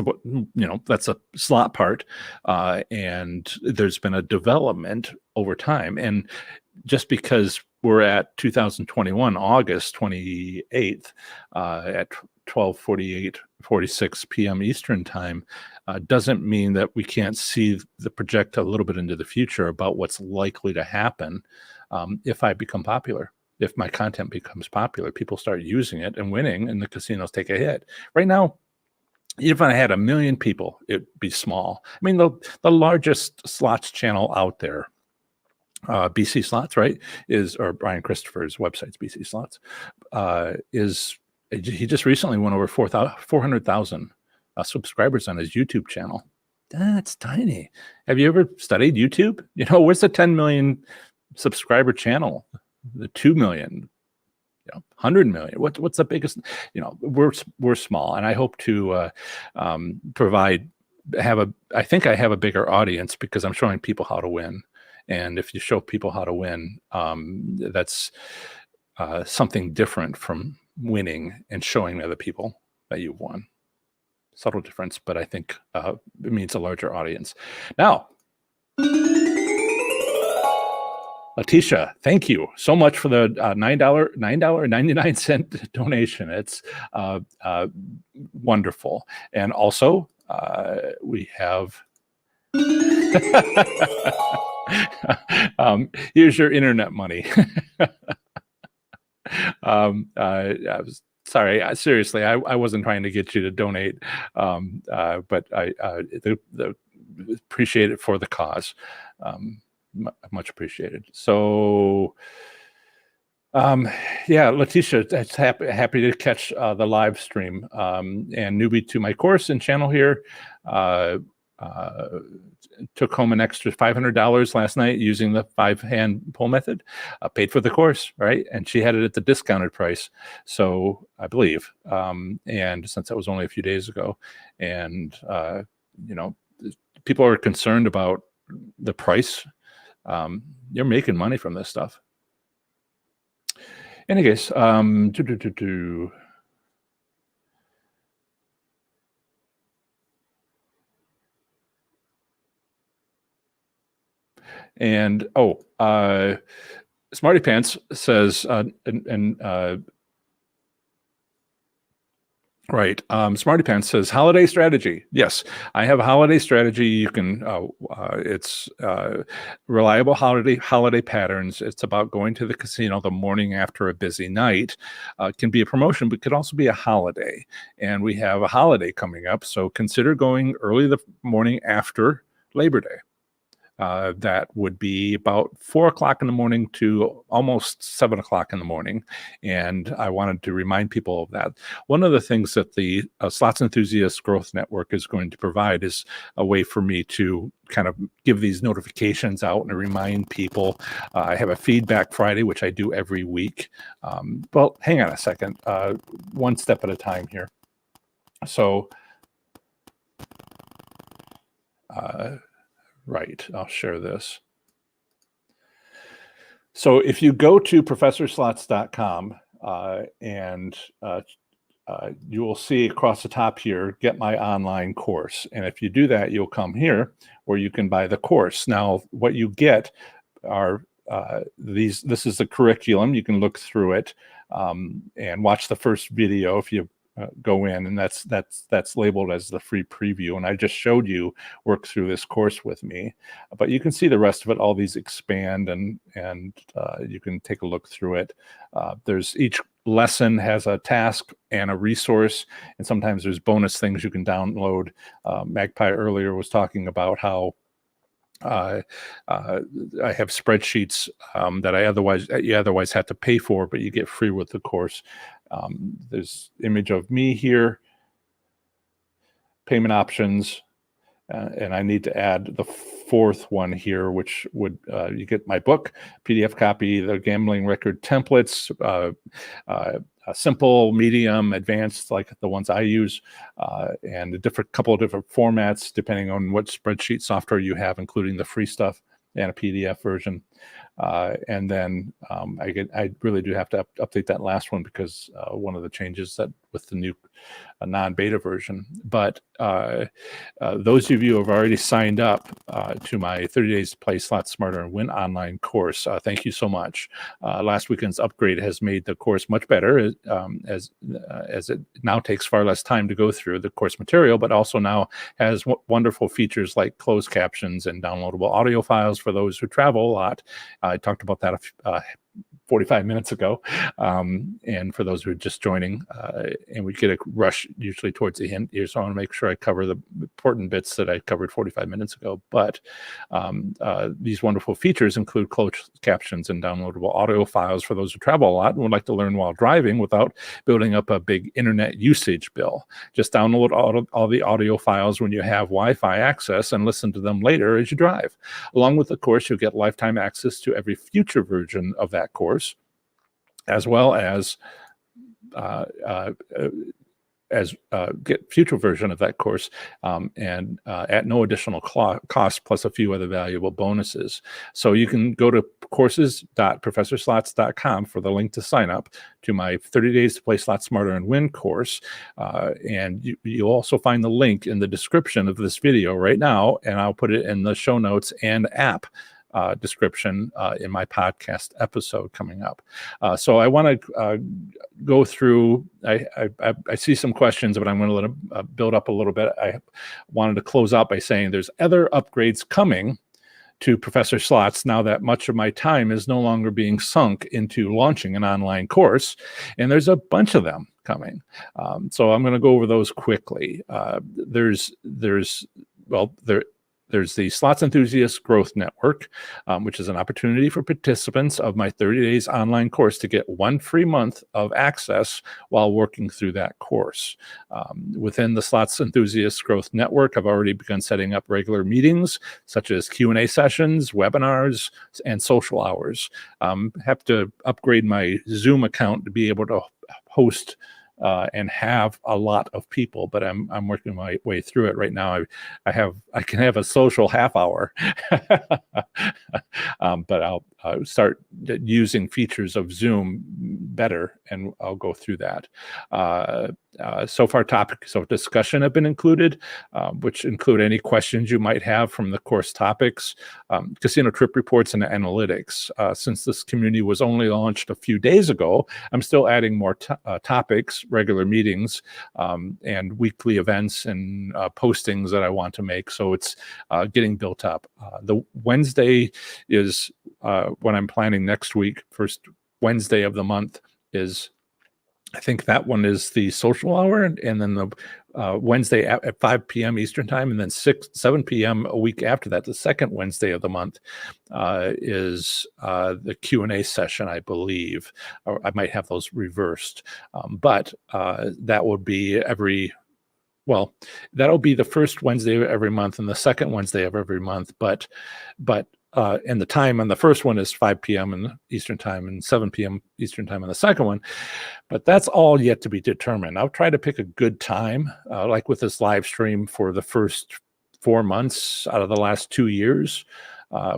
that's a slot part, and there's been a development over time. And just because we're at 2021, August 28th, at 12:46 p.m. Eastern time, doesn't mean that we can't see the project a little bit into the future about what's likely to happen if I become popular. If my content becomes popular, people start using it and winning, and the casinos take a hit. Right now, if I had 1 million people, it'd be small. I mean, the largest slots channel out there, BC Slots, right, or Brian Christopher's website's BC Slots, he just recently went over 400,000 subscribers on his YouTube channel. That's tiny. Have you ever studied YouTube? Where's the 10 million subscriber channel? The 2 million, 100 million. What's the biggest? We're small, and I hope to I think I have a bigger audience because I'm showing people how to win. And if you show people how to win, that's something different from winning and showing other people that you've won. Subtle difference, but I think it means a larger audience. Now, Letitia, thank you so much for the $9.99 donation. It's wonderful. And also, we have here's your internet money. I was sorry. Seriously, I wasn't trying to get you to donate, but I appreciate it for the cause. Much appreciated. So, Letitia, it's happy to catch the live stream. And newbie to my course and channel here, took home an extra $500 last night using the 5-hand pull method. Paid for the course, right? And she had it at the discounted price, so I believe. And since that was only a few days ago, and people are concerned about the price. You're making money from this stuff. Anyways, and Smarty Pants says, right. Smarty Pants says holiday strategy. Yes, I have a holiday strategy. You can, it's reliable holiday patterns. It's about going to the casino the morning after a busy night. It can be a promotion, but could also be a holiday. And we have a holiday coming up. So consider going early the morning after Labor Day. that would be about 4 o'clock in the morning to almost 7 o'clock in the morning. And I wanted to remind people of that. One of the things that the Slots Enthusiast Growth Network is going to provide is a way for me to kind of give these notifications out and remind people. I have a feedback Friday, which I do every week. Well, hang on a second, one step at a time here. So, right, I'll share this. So if you go to professorslots.com and you will see across the top here, get my online course. And if you do that, you'll come here where you can buy the course. Now, what you get are this is the curriculum. You can look through it and watch the first video if you go in, and that's labeled as the free preview. And I just showed you work through this course with me, but you can see the rest of it. All these expand, and you can take a look through it. There's each lesson has a task and a resource, and sometimes there's bonus things you can download. Magpie earlier was talking about how I have spreadsheets that you otherwise had to pay for, but you get free with the course. There's image of me here, payment options, and I need to add the fourth one here, which would you get my book, PDF copy, the gambling record templates, simple, medium, advanced, like the ones I use, and a couple of different formats depending on what spreadsheet software you have, including the free stuff and a PDF version. And then I really do have to update that last one because one of the changes that with the new non-beta version. But those of you who have already signed up to my 30 Days to Play Slots Smarter and Win online course, thank you so much. Last weekend's upgrade has made the course much better, as it now takes far less time to go through the course material, but also now has wonderful features like closed captions and downloadable audio files for those who travel a lot. I talked about that 45 minutes ago. And for those who are just joining, and we get a rush usually towards the end here, so I want to make sure I cover the important bits that I covered 45 minutes ago. But these wonderful features include closed captions and downloadable audio files for those who travel a lot and would like to learn while driving without building up a big internet usage bill. Just download all the audio files when you have Wi-Fi access and listen to them later as you drive. Along with the course, you'll get lifetime access to every future version of that course, as well as get future version of that course and at no additional cost, plus a few other valuable bonuses. So you can go to courses.professorslots.com for the link to sign up to my 30 Days to Play Slots Smarter and Win course. And you'll also find the link in the description of this video right now, and I'll put it in the show notes and app description in my podcast episode coming up. So I want to go through, I see some questions, but I'm going to let them build up a little bit. I wanted to close out by saying there's other upgrades coming to Professor Slots now that much of my time is no longer being sunk into launching an online course, and there's a bunch of them coming. So I'm going to go over those quickly. There's the Slots Enthusiast Growth Network, which is an opportunity for participants of my 30 Days online course to get 1 free month of access while working through that course. Within the Slots Enthusiast Growth Network, I've already begun setting up regular meetings, such as Q&A sessions, webinars, and social hours. Have to upgrade my Zoom account to be able to host and have a lot of people, but I'm working my way through it right now. I can have a social half hour, but I'll start using features of Zoom better, and I'll go through that. So far, topics of discussion have been included, which include any questions you might have from the course topics, casino trip reports, and analytics. Since this community was only launched a few days ago, I'm still adding more topics, regular meetings, and weekly events and postings that I want to make. So it's getting built up. The Wednesday is when I'm planning next week. First Wednesday of the month is, I think that one is the social hour, and then Wednesday at 5 p.m. Eastern time, and then 7 p.m. a week after that, the second Wednesday of the month, is the Q&A session, I believe. Or I might have those reversed, but that would be that'll be the first Wednesday of every month and the second Wednesday of every month. But and the time on the first one is 5 p.m. in Eastern time and 7 p.m. Eastern time on the second one. But that's all yet to be determined. I'll try to pick a good time, like with this live stream for the first 4 months out of the last 2 years.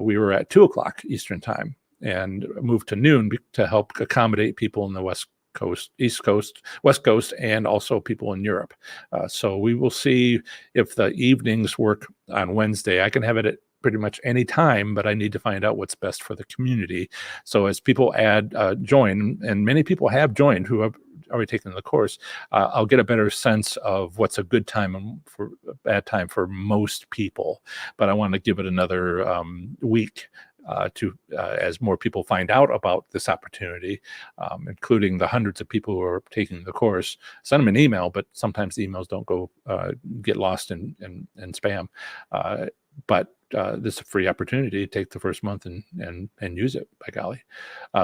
We were at 2 o'clock Eastern time and moved to noon to help accommodate people in the West Coast, East Coast, West Coast, and also people in Europe. So we will see if the evenings work on Wednesday. I can have it at pretty much any time, but I need to find out what's best for the community. So as people join, and many people have joined who have already taken the course, I'll get a better sense of what's a good time and for a bad time for most people. But I want to give it another week as more people find out about this opportunity, including the hundreds of people who are taking the course. Send them an email, but sometimes the emails don't get lost in spam. But this is a free opportunity to take the first month and use it, by golly.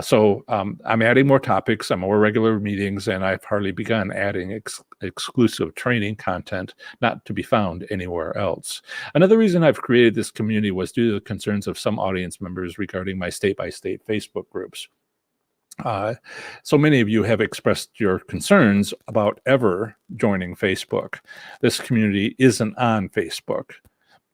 So I'm adding more topics, more regular meetings, and I've hardly begun adding exclusive training content not to be found anywhere else. Another reason I've created this community was due to the concerns of some audience members regarding my state-by-state Facebook groups. So many of you have expressed your concerns about ever joining Facebook. This community isn't on Facebook.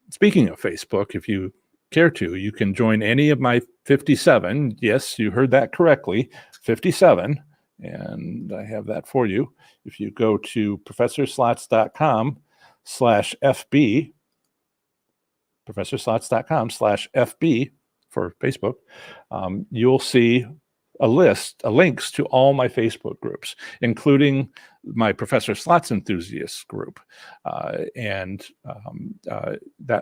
Speaking of Facebook, if you care to, you can join any of my 57. Yes, you heard that correctly, 57. And I have that for you. If you go to professorslots.com/FB, professorslots.com/FB for Facebook, you'll see a list of links to all my Facebook groups, including my Professor Slots Enthusiasts group. And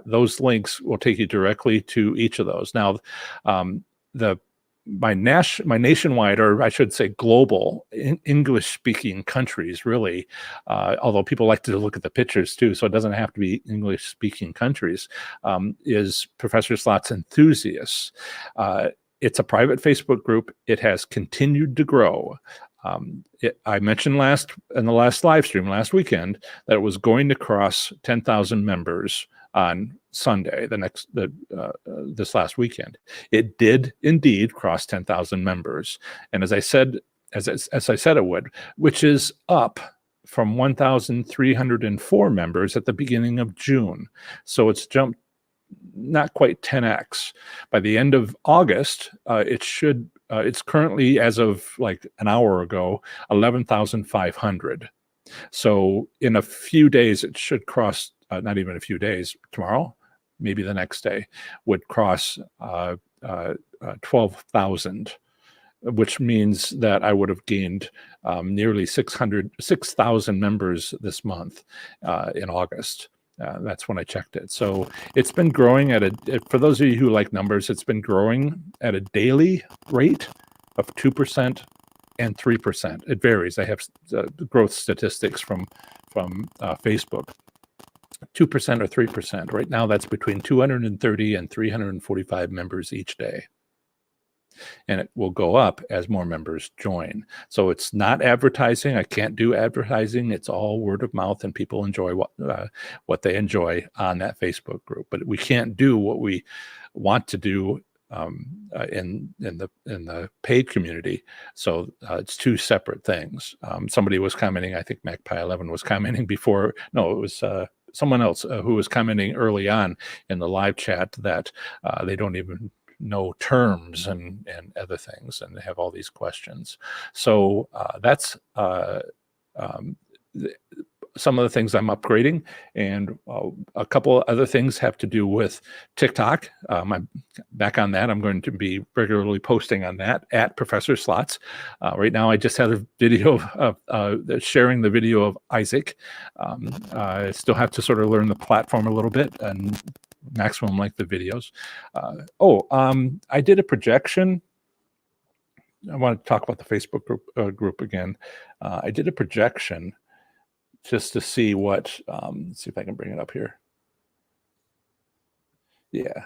those links will take you directly to each of those. Now, my nationwide, or I should say global, English-speaking countries, really, although people like to look at the pictures too, so it doesn't have to be English-speaking countries, is Professor Slots Enthusiasts. It's a private Facebook group. It has continued to grow. I mentioned in the last live stream last weekend that it was going to cross 10,000 members on Sunday, this last weekend. It did indeed cross 10,000 members, and as I said it would, which is up from 1,304 members at the beginning of June. So it's jumped not quite 10x. By the end of August, it's currently, as of like an hour ago, 11,500. So in a few days, it should cross, not even a few days, tomorrow, maybe the next day, would cross 12,000, which means that I would have gained nearly 6,000 members this month in August. That's when I checked it. So it's been growing for those of you who like numbers, it's been growing at a daily rate of 2% and 3%. It varies. I have growth statistics from Facebook. 2% or 3%. Right now, that's between 230 and 345 members each day. And it will go up as more members join. So it's not advertising. I can't do advertising. It's all word of mouth, and people enjoy what they enjoy on that Facebook group. But we can't do what we want to do in the paid community. So it's two separate things. Somebody was commenting. I think Magpie 11 was commenting before. No, it was someone else who was commenting early on in the live chat that they don't even know terms and other things, and they have all these questions. So that's some of the things I'm upgrading, and a couple of other things have to do with TikTok. I'm back on that. I'm going to be regularly posting on that at Professor Slots. Right now, I just had a video of sharing the video of Isaac. I still have to sort of learn the platform a little bit and maximum length of videos. I did a projection. I want to talk about the Facebook group again. I did a projection just to see what, let's see if I can bring it up here. Yeah.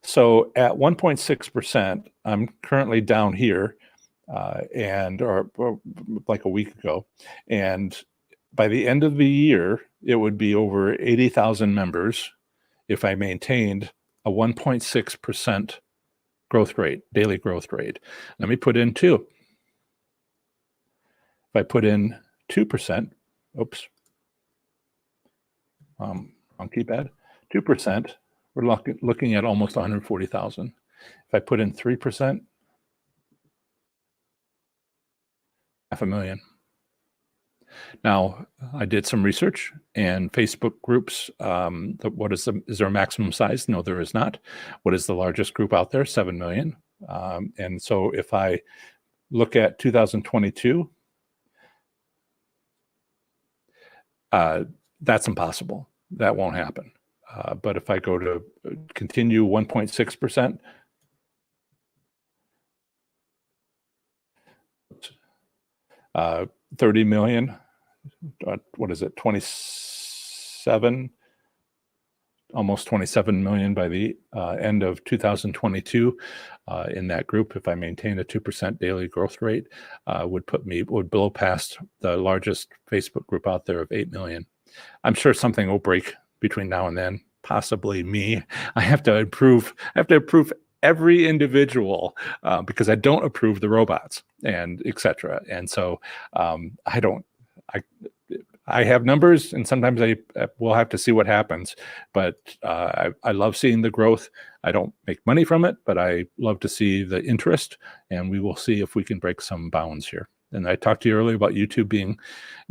So at 1.6%, I'm currently down here, or like a week ago. And by the end of the year, it would be over 80,000 members if I maintained a 1.6% growth rate, daily growth rate. Let me put in 2. If I put in 2%, oops, wrong keypad, 2%, we're looking at almost 140,000. If I put in 3%, 500,000. Now, I did some research, and Facebook groups, is there a maximum size? No, there is not. What is the largest group out there? 7 million. And so if I look at 2022, that's impossible. That won't happen. But if I go to continue 1.6%, $30 million, what is it, 27, almost 27 million by the end of 2022 in that group. If I maintain a 2% daily growth rate, would blow past the largest Facebook group out there of 8 million. I'm sure something will break between now and then, possibly me. I have to approve every individual because I don't approve the robots and etc. And so I have numbers, and sometimes we'll have to see what happens. But I love seeing the growth. I don't make money from it, but I love to see the interest, and we will see if we can break some bounds here. And I talked to you earlier about YouTube being,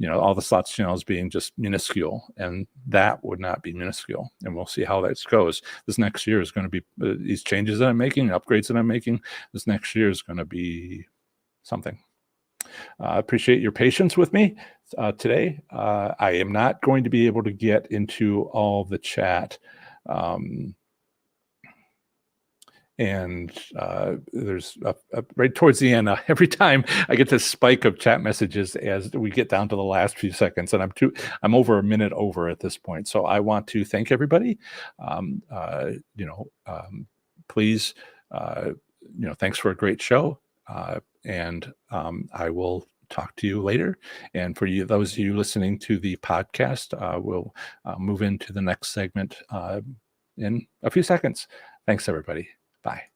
all the slots channels being just minuscule, and that would not be minuscule. And we'll see how that goes. This next year is going to be these changes that I'm making, upgrades that I'm making. This next year is going to be something. I appreciate your patience with me today. I am not going to be able to get into all the chat. And there's right towards the end, every time I get this spike of chat messages as we get down to the last few seconds, and I'm over a minute over at this point. So I want to thank everybody. Please, thanks for a great show. And I will talk to you later. And for you, those of you listening to the podcast, we'll move into the next segment in a few seconds. Thanks, everybody. Bye.